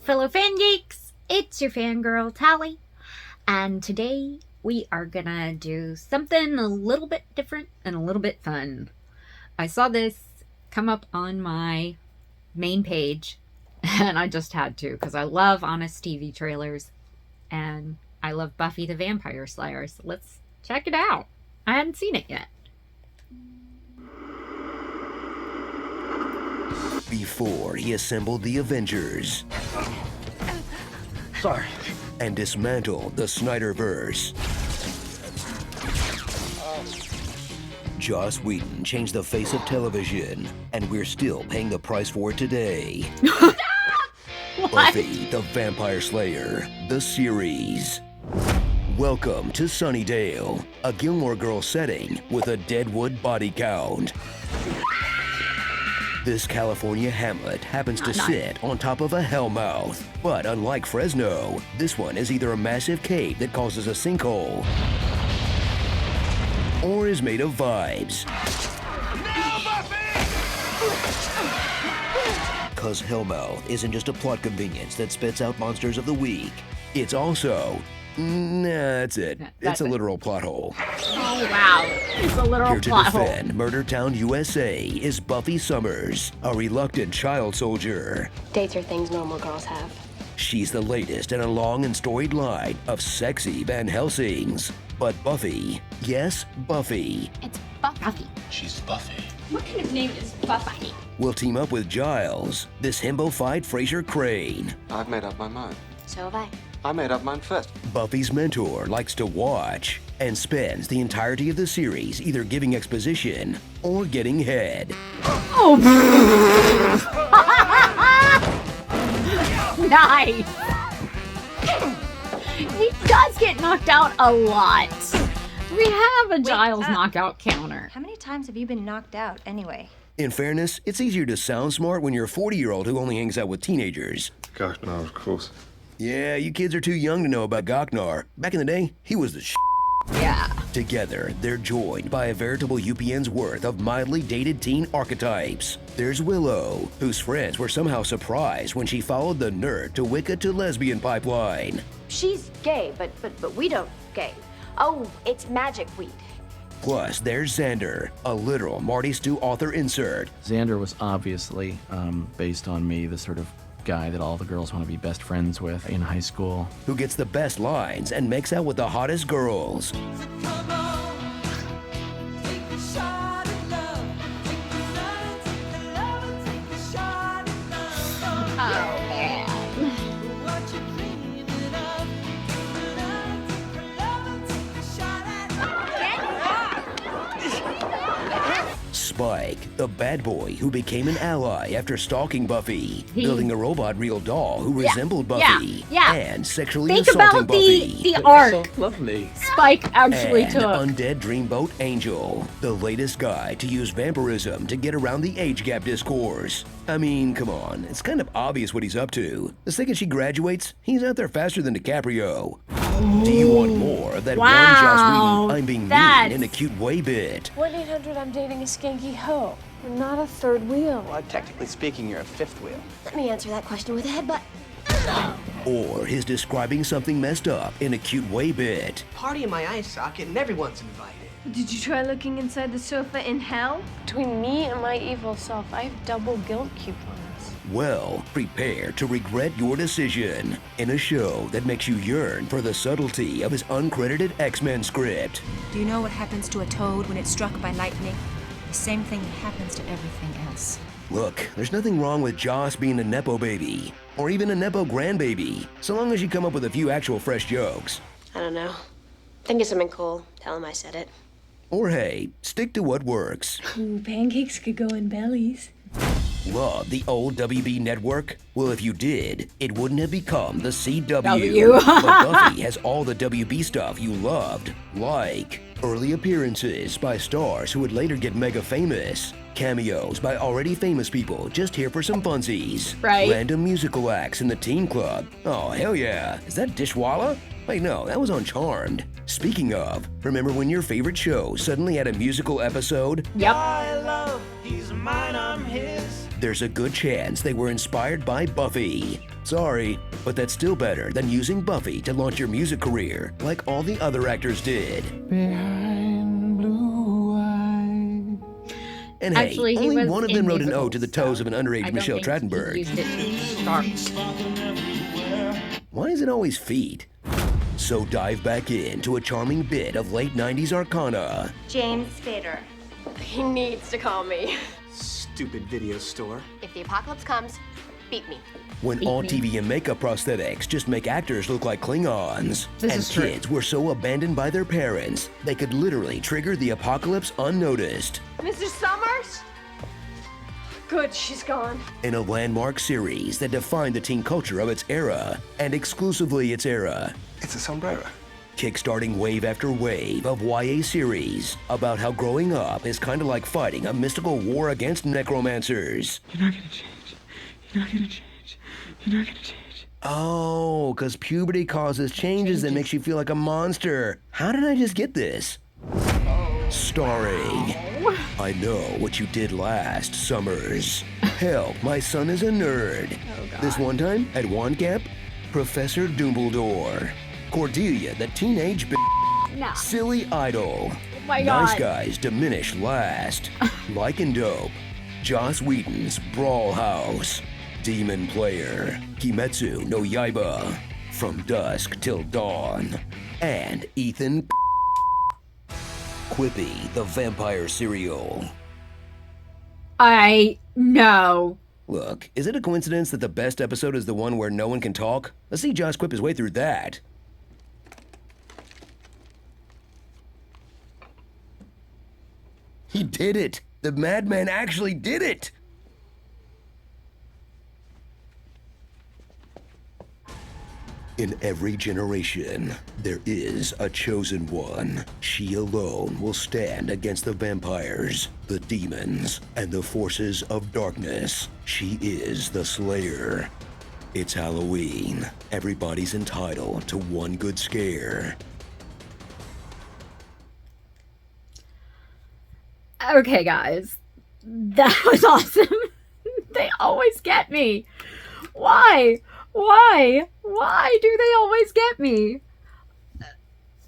fellow fan geeks, it's your fangirl Tally, and today we are gonna do something a little bit different and a little bit fun. I saw this come up on my main page, and I just had to because I love honest TV trailers, and I love Buffy the Vampire Slayer, so let's check it out. I hadn't seen it yet. Before he assembled the Avengers. Sorry. And dismantled the Snyderverse. Joss Whedon changed the face of television, and we're still paying the price for it today. Buffy the Vampire Slayer, the series. Welcome to Sunnydale, a Gilmore Girls setting with a Deadwood body count. This California hamlet happens to sit on top of a hellmouth. But unlike Fresno, this one is either a massive cave that causes a sinkhole or is made of vibes. Cause Hellmouth isn't just a plot convenience that spits out monsters of the week. It's also... that's it. It's a literal plot hole. Oh, wow. It's a literal plot hole. Here to defend Murder Town, USA is Buffy Summers, a reluctant child soldier. Dates are things normal girls have. She's the latest in a long and storied line of sexy Van Helsings. But Buffy, yes, Buffy, It's Buffy. She's Buffy. What kind of name is Buffy? will team up with Giles, this himbo-fied Fraser Crane. I've made up my mind. So have I. I made up mine first. Buffy's mentor likes to watch and spends the entirety of the series either giving exposition or getting head. Oh, nice. He does get knocked out a lot. We have a Giles knockout counter. How many times have you been knocked out anyway? In fairness, it's easier to sound smart when you're a 40-year-old who only hangs out with teenagers. Gosh, no, of course. Yeah, you kids are too young to know about Goknar. Back in the day, he was the Yeah. Together, they're joined by a veritable UPN's worth of mildly dated teen archetypes. There's Willow, whose friends were somehow surprised when she followed the nerd to Wicca to lesbian pipeline. She's gay, but we don't gay. Oh, it's magic weed. Plus, there's Xander, a literal Marty Stew author insert. Xander was obviously based on me, the sort of guy that all the girls want to be best friends with in high school. Who gets the best lines and makes out with the hottest girls. Spike, the bad boy who became an ally after stalking Buffy, building a robot real doll who resembled Buffy, and sexually Think assaulting about Buffy. the arc So lovely. Spike actually And took. undead dreamboat Angel, the latest guy to use vampirism to get around the age gap discourse. I mean, come on, it's kind of obvious what he's up to. The second she graduates, he's out there faster than DiCaprio. Do you want more of that one Joss Whedon I'm being mean in a cute way bit? 1-800 I'm dating a skanky hoe. We're not a third wheel. Well, technically speaking, you're a fifth wheel. Let me answer that question with a headbutt. Or his describing something messed up in a cute way bit? Party in my eye socket and everyone's invited. Did you try looking inside the sofa in hell? Between me and my evil self, I have double guilt coupons. Well, prepare to regret your decision in a show that makes you yearn for the subtlety of his uncredited X-Men script. Do you know what happens to a toad when it's struck by lightning? The same thing that happens to everything else. Look, there's nothing wrong with Joss being a Nepo baby, or even a Nepo grandbaby, so long as you come up with a few actual fresh jokes. I don't know. Think of something cool. Tell him I said it. Or hey, stick to what works. Ooh, pancakes could go in bellies. Love the old WB network? Well, if you did, it wouldn't have become the CW. But Buffy has all the WB stuff you loved, like early appearances by stars who would later get mega famous, cameos by already famous people just here for some funsies, random musical acts in the teen club. Oh, hell yeah. Is that Dishwalla? Wait, no, that was on Charmed. Speaking of, remember when your favorite show suddenly had a musical episode? Yep. I love, he's mine, I'm his. there's a good chance they were inspired by Buffy. Sorry, but that's still better than using Buffy to launch your music career like all the other actors did. Behind blue eyes. And hey, Actually, he only was one of in them wrote an musicals, ode to the toes of an I underage don't Michelle think he Trachtenberg. used it to start. Why is it always feet? So dive back into a charming bit of late 90s arcana. James Spader. He needs to call me. Stupid video store. If the apocalypse comes, beat me. When all TV and makeup prosthetics just make actors look like Klingons. This And is true. kids were so abandoned by their parents, they could literally trigger the apocalypse unnoticed. Mr. Summers? Good, she's gone. In a landmark series that defined the teen culture of its era, and exclusively its era. It's a sombrero. Kickstarting wave after wave of YA series about how growing up is kind of like fighting a mystical war against necromancers. You're not gonna change. You're not gonna change. You're not gonna change. Oh, because puberty causes changes that makes you feel like a monster. How did I just get this? Starring, I know what you did last, Summers. Help, my son is a nerd. This one time, at one camp, Professor Dumbledore. Cordelia, the teenage No. silly idol. Oh my Nice God. guys diminish last. Like and Dope. Joss Whedon's Brawl House. Demon Player. Kimetsu no Yaiba. From Dusk Till Dawn. And Ethan Quippy, the vampire serial. I know. Look, is it a coincidence that the best episode is the one where no one can talk? Let's see Josh quip his way through that. He did it! The madman actually did it! In every generation, there is a chosen one. She alone will stand against the vampires, the demons, and the forces of darkness. She is the Slayer. It's Halloween. Everybody's entitled to one good scare. Okay, guys. That was awesome. They always get me. Why? Why do they always get me?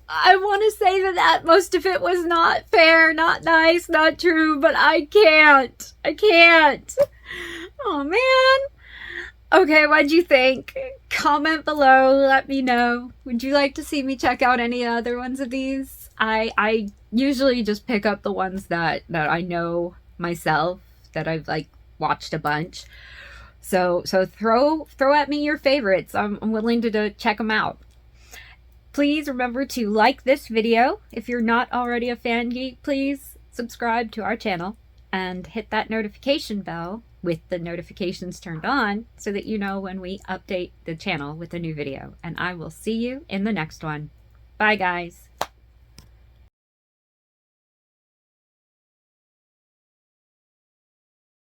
I want to say that most of it was not fair, not nice, not true, but I can't. Oh, man. Okay, what'd you think? Comment below, let me know. Would you like to see me check out any other ones of these? I usually just pick up the ones that I know myself, that I've watched a bunch. So throw at me your favorites. I'm willing to check them out. Please remember to like this video. If you're not already a fan geek, please subscribe to our channel and hit that notification bell with the notifications turned on so that you know when we update the channel with a new video. And I will see you in the next one. Bye, guys.